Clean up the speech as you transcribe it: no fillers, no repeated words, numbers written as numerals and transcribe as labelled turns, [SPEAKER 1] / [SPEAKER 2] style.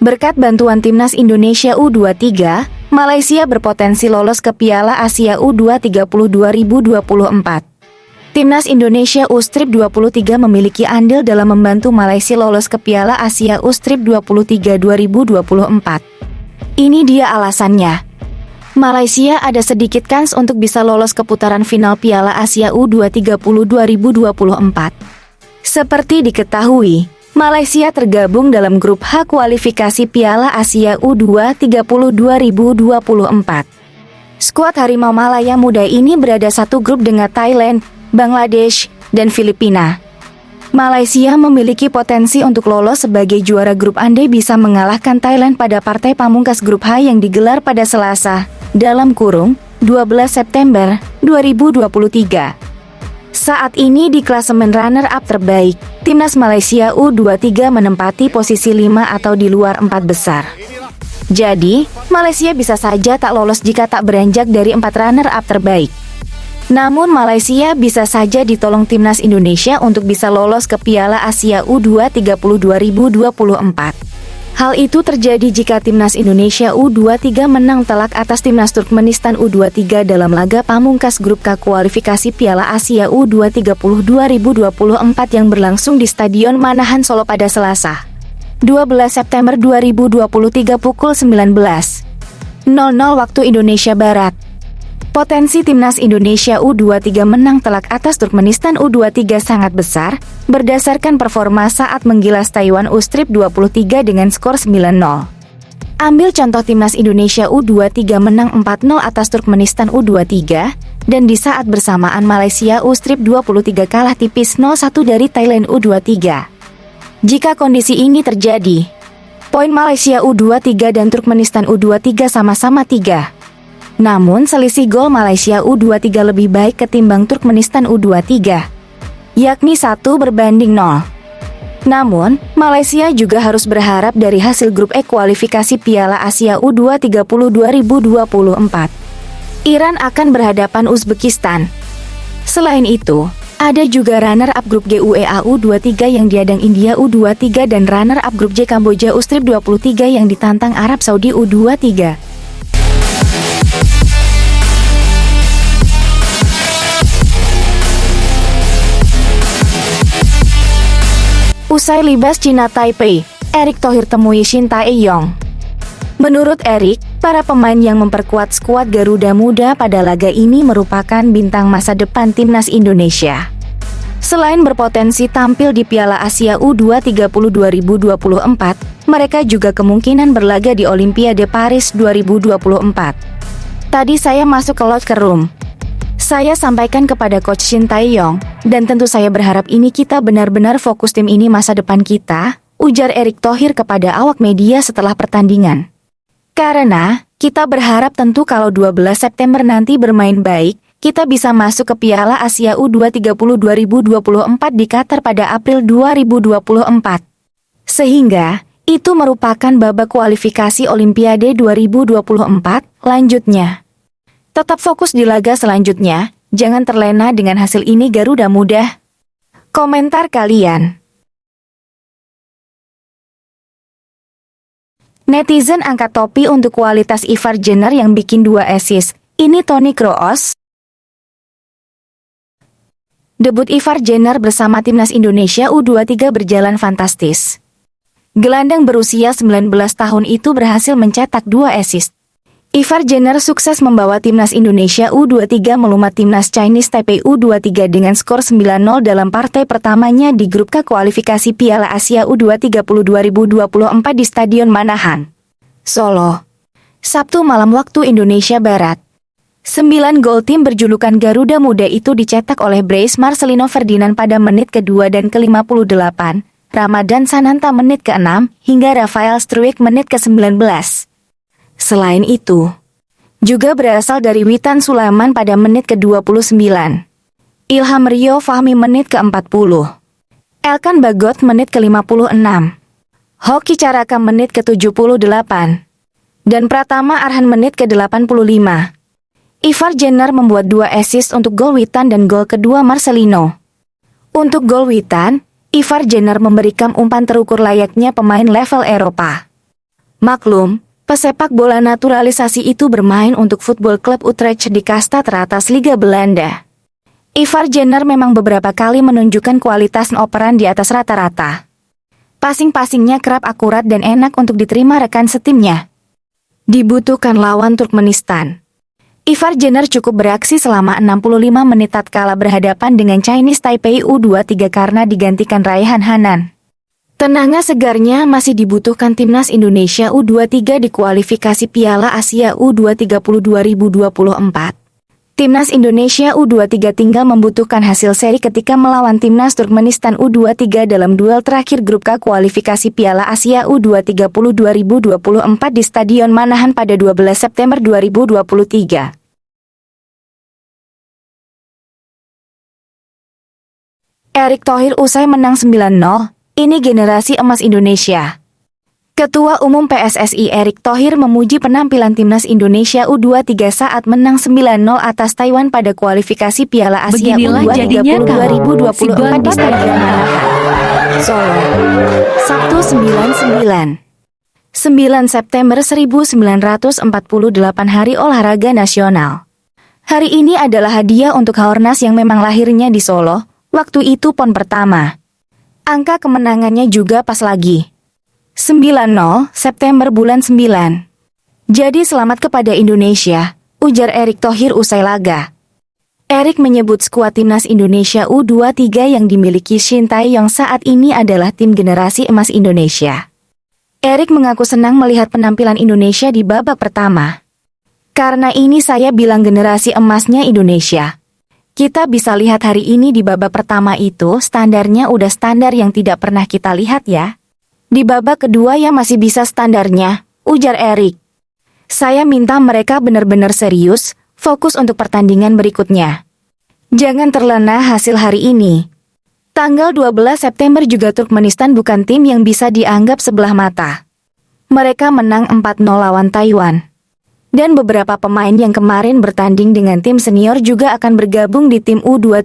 [SPEAKER 1] Berkat bantuan Timnas Indonesia U23, Malaysia berpotensi lolos ke Piala Asia U20 2024. Timnas Indonesia U-23 memiliki andil dalam membantu Malaysia lolos ke Piala Asia U23 2024. Ini dia alasannya. Malaysia ada sedikit kans untuk bisa lolos ke putaran final Piala Asia U20 2024. Seperti diketahui, Malaysia tergabung dalam grup H kualifikasi Piala Asia U20 2024. Skuad Harimau Malaya Muda ini berada satu grup dengan Thailand, Bangladesh, dan Filipina. Malaysia memiliki potensi untuk lolos sebagai juara grup andai bisa mengalahkan Thailand pada partai pamungkas grup H yang digelar pada Selasa, (12 September 2023). Saat ini di klasemen runner-up terbaik, Timnas Malaysia U23 menempati posisi 5 atau di luar 4 besar. Jadi, Malaysia bisa saja tak lolos jika tak beranjak dari 4 runner-up terbaik. Namun Malaysia bisa saja ditolong Timnas Indonesia untuk bisa lolos ke Piala Asia U20 2024. Hal itu terjadi jika Timnas Indonesia U23 menang telak atas Timnas Turkmenistan U23 dalam laga pamungkas grup K kualifikasi Piala Asia U20 2024 yang berlangsung di Stadion Manahan Solo pada Selasa, 12 September 2023 pukul 19.00 waktu Indonesia Barat. Potensi Timnas Indonesia U23 menang telak atas Turkmenistan U23 sangat besar, berdasarkan performa saat menggilas Taiwan U23 dengan skor 9-0. Ambil contoh Timnas Indonesia U23 menang 4-0 atas Turkmenistan U23, dan di saat bersamaan Malaysia U23 kalah tipis 0-1 dari Thailand U23. Jika kondisi ini terjadi, poin Malaysia U23 dan Turkmenistan U23 sama-sama 3. Namun selisih gol Malaysia U23 lebih baik ketimbang Turkmenistan U23, yakni 1-0. Namun, Malaysia juga harus berharap dari hasil grup E kualifikasi Piala Asia U20 2024. Iran akan berhadapan Uzbekistan. Selain itu, ada juga runner-up grup G UEA U23 yang diadang India U23 dan runner-up grup J Kamboja U23 yang ditantang Arab Saudi U23. Usai libas Cina Taipei, Erick Thohir temui Shin Tae-yong. Menurut Erick, para pemain yang memperkuat skuad Garuda Muda pada laga ini merupakan bintang masa depan Timnas Indonesia. Selain berpotensi tampil di Piala Asia U20 2024, mereka juga kemungkinan berlaga di Olimpiade Paris 2024. Tadi saya masuk ke locker room. Saya sampaikan kepada Coach Shin Tae-yong, dan tentu saya berharap ini kita benar-benar fokus tim ini masa depan kita, ujar Erick Thohir kepada awak media setelah pertandingan. Karena, kita berharap tentu kalau 12 September nanti bermain baik, kita bisa masuk ke Piala Asia U20 2024 di Qatar pada April 2024. Sehingga, itu merupakan babak kualifikasi Olimpiade 2024, lanjutnya. Tetap fokus di laga selanjutnya, jangan terlena dengan hasil ini Garuda Muda. Komentar kalian. Netizen angkat topi untuk kualitas Ivar Jenner yang bikin 2 assist. Ini Toni Kroos. Debut Ivar Jenner bersama Timnas Indonesia U23 berjalan fantastis. Gelandang berusia 19 tahun itu berhasil mencetak 2 assist. Ivar Jenner sukses membawa Timnas Indonesia U23 melumat Timnas Chinese Taipei U23 dengan skor 9-0 dalam partai pertamanya di grup K kualifikasi Piala Asia U20 2024 di Stadion Manahan Solo, Sabtu malam waktu Indonesia Barat. 9 gol tim berjulukan Garuda Muda itu dicetak oleh Bryce Marcelino Ferdinand pada menit ke-2 dan ke-58, Ramadan Sananta menit ke-6, hingga Rafael Struijk menit ke-19. Selain itu, juga berasal dari Witan Sulaiman pada menit ke-29, Ilham Rio Fahmi menit ke-40, Elkan Bagot menit ke-56, Hoki Caraka menit ke-78, dan Pratama Arhan menit ke-85. Ivar Jenner membuat 2 assist untuk gol Witan dan gol kedua Marcelino. Untuk gol witan, Ivar Jenner memberikan umpan terukur layaknya pemain level Eropa. Maklum, pesepak bola naturalisasi itu bermain untuk Voetbal Club Utrecht di kasta teratas Liga Belanda. Ivar Jenner memang beberapa kali menunjukkan kualitas operan di atas rata-rata. Passing-passingnya kerap akurat dan enak untuk diterima rekan setimnya. Dibutuhkan lawan Turkmenistan. Ivar Jenner cukup beraksi selama 65 menit tatkala berhadapan dengan Chinese Taipei U23 karena digantikan Raihan Hanan. Tenaga segarnya masih dibutuhkan timnas Indonesia U23 di kualifikasi Piala Asia U20 2024. Timnas Indonesia U23 tinggal membutuhkan hasil seri ketika melawan timnas Turkmenistan U23 dalam duel terakhir grup K kualifikasi Piala Asia U20 2024 di Stadion Manahan pada 12 September 2023. Erick Thohir usai menang 9-0, ini generasi emas Indonesia. Ketua Umum PSSI Erick Thohir memuji penampilan timnas Indonesia U23 saat menang 9-0 atas Taiwan pada kualifikasi Piala Asia U20 2024 di Stadion Manahan, Solo, Sabtu 9 September 1948 Hari Olahraga Nasional. Hari ini adalah hadiah untuk Haornas yang memang lahirnya di Solo, waktu itu PON pertama. Angka kemenangannya juga pas lagi. 9-0 September bulan 9. Jadi selamat kepada Indonesia, ujar Erick Thohir usai laga. Erick menyebut skuad timnas Indonesia U23 yang dimiliki Shin Tae-yong saat ini adalah tim generasi emas Indonesia. Erick mengaku senang melihat penampilan Indonesia di babak pertama. Karena ini saya bilang generasi emasnya Indonesia. Kita bisa lihat hari ini di babak pertama itu standarnya udah standar yang tidak pernah kita lihat ya. Di babak kedua ya masih bisa standarnya, ujar Erick. Saya minta mereka benar-benar serius, fokus untuk pertandingan berikutnya. Jangan terlena hasil hari ini. Tanggal 12 September juga Turkmenistan bukan tim yang bisa dianggap sebelah mata. Mereka menang 4-0 lawan Taiwan. Dan beberapa pemain yang kemarin bertanding dengan tim senior juga akan bergabung di tim U23.